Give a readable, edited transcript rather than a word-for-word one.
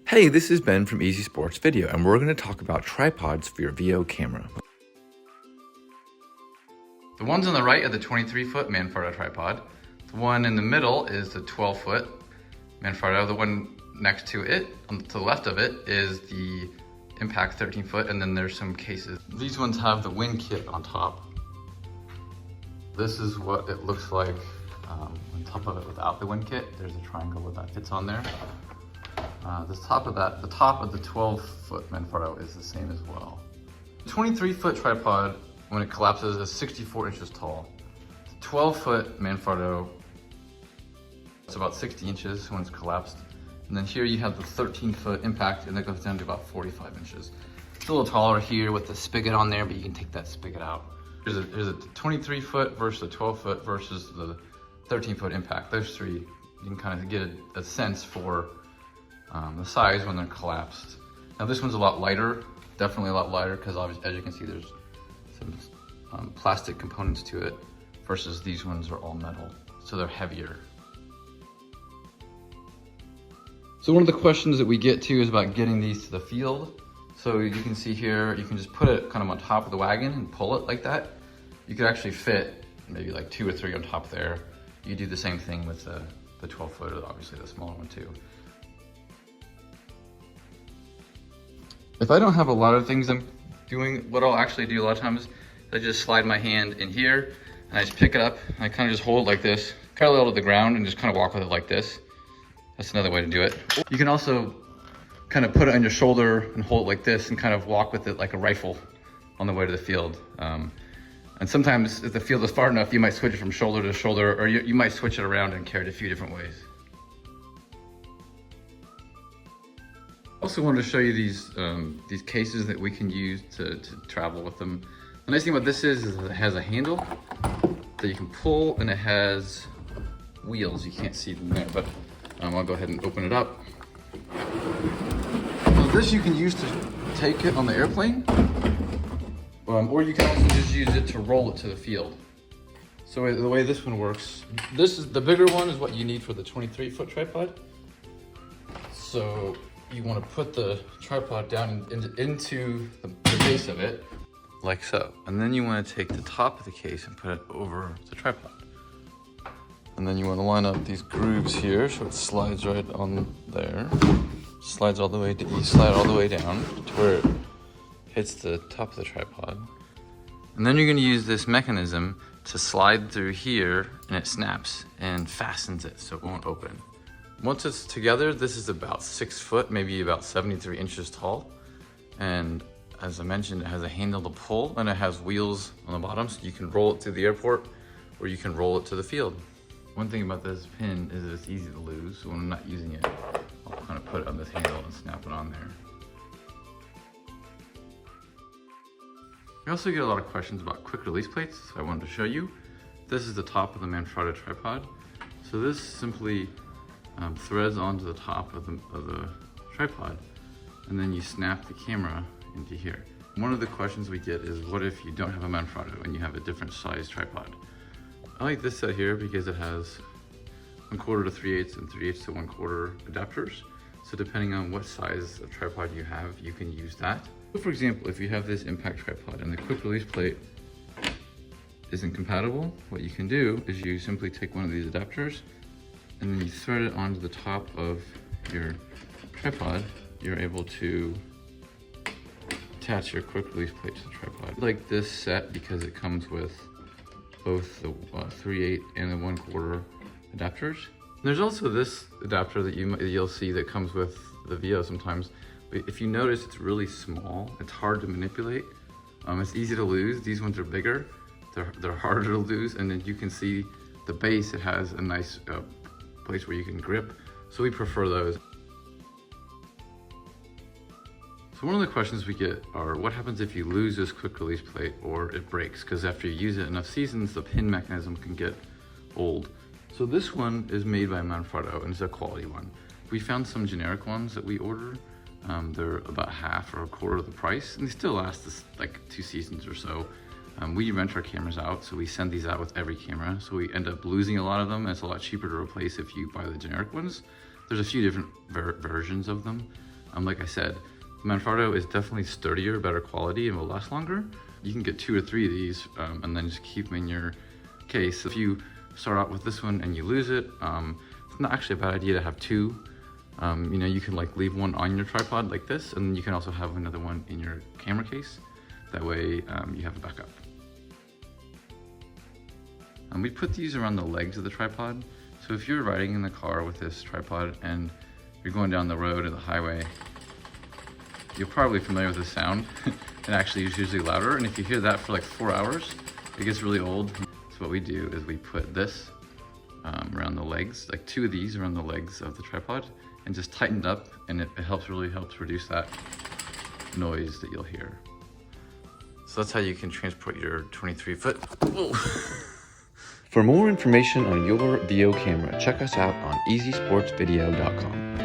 Hey, this is Ben from Easy Sports Video, and we're going to talk about tripods for your VO camera. The ones on the right are the 23-foot Manfrotto tripod. The one in the middle is the 12-foot Manfrotto. The one next to it, to the left of it, is the Impact 13-foot, and then there's some cases. These ones have the wind kit on top. This is what it looks like on top of it without the wind kit. There's a triangle that fits on there. The top of the 12-foot Manfrotto is the same as well. The 23-foot tripod, when it collapses, is 64 inches tall. The 12-foot Manfrotto, it's about 60 inches when it's collapsed. And then here you have the 13-foot Impact, and that goes down to about 45 inches. It's a little taller here with the spigot on there, but you can take that spigot out. There's a 23-foot versus a 12-foot versus the 13-foot Impact. Those three, you can kind of get a sense for the size when they're collapsed. Now this one's a lot lighter, definitely a lot lighter, because as you can see there's some plastic components to it, versus these ones are all metal, so they're heavier. So one of the questions that we get to is about getting these to the field. So you can see here, you can just put it kind of on top of the wagon and pull it like that. You could actually fit maybe like 2 or 3 on top there. You do the same thing with the 12-foot, obviously the smaller one too. If I don't have a lot of things I'm doing, what I'll actually do a lot of times is I just slide my hand in here and I just pick it up and I kind of just hold it like this, parallel to the ground, and just kind of walk with it like this. That's another way to do it. You can also kind of put it on your shoulder and hold it like this and kind of walk with it like a rifle on the way to the field. And sometimes if the field is far enough, you might switch it from shoulder to shoulder, or you might switch it around and carry it a few different ways. I also wanted to show you these cases that we can use to travel with them. The nice thing about this is it has a handle that you can pull, and it has wheels. You can't see them there, but I'll go ahead and open it up. So this you can use to take it on the airplane, or you can also just use it to roll it to the field. So the way this one works, the bigger one is what you need for the 23-foot tripod. So you want to put the tripod down into the base of it, like so. And then you want to take the top of the case and put it over the tripod. And then you want to line up these grooves here so it slides right on there. Slides all the way you slide all the way down to where it hits the top of the tripod. And then you're going to use this mechanism to slide through here, and it snaps and fastens it so it won't open. Once it's together, this is about 6 foot, maybe about 73 inches tall. And as I mentioned, it has a handle to pull, and it has wheels on the bottom, so you can roll it to the airport or you can roll it to the field. One thing about this pin is that it's easy to lose, so when I'm not using it, I'll kind of put it on this handle and snap it on there. We also get a lot of questions about quick release plates, so I wanted to show you. This is the top of the Manfrotto tripod. So this simply threads onto the top of the tripod, and then you snap the camera into here. One of the questions we get is, what if you don't have a Manfrotto and you have a different size tripod? I like this set here because it has 1/4 to 3/8 and 3/8 to 1/4 adapters. So depending on what size of tripod you have, you can use that. So for example, if you have this Impact tripod and the quick release plate isn't compatible, what you can do is you simply take one of these adapters and then you thread it onto the top of your tripod. You're able to attach your quick release plate to the tripod. I like this set because it comes with both the 3/8 and the 1/4 adapters. And there's also this adapter that you'll see that comes with the VO sometimes. But if you notice, it's really small. It's hard to manipulate. It's easy to lose. These ones are bigger. They're harder to lose. And then you can see the base. It has a nice place where you can grip. So we prefer those. So one of the questions we get are, what happens if you lose this quick release plate or it breaks? Because after you use it enough seasons, the pin mechanism can get old. So this one is made by Manfrotto, and it's a quality one. We found some generic ones that we order. They're about half or 1/4 of the price, and they still last us like 2 seasons or so. We rent our cameras out, so we send these out with every camera. So we end up losing a lot of them, and it's a lot cheaper to replace if you buy the generic ones. There's a few different versions of them. Like I said, the Manfrotto is definitely sturdier, better quality, and will last longer. You can get 2 or 3 of these and then just keep them in your case. If you start out with this one and you lose it, it's not actually a bad idea to have 2. You know, you can like leave one on your tripod like this, and you can also have another one in your camera case. That way you have a backup. We put these around the legs of the tripod. So if you're riding in the car with this tripod and you're going down the road or the highway, you're probably familiar with the sound. It actually is usually louder, and if you hear that for like 4 hours, it gets really old. So what we do is we put this around the legs, like 2 of these around the legs of the tripod, and just tighten it up, and it really helps reduce that noise that you'll hear. So that's how you can transport your 23-foot. For more information on your video camera, check us out on easysportsvideo.com.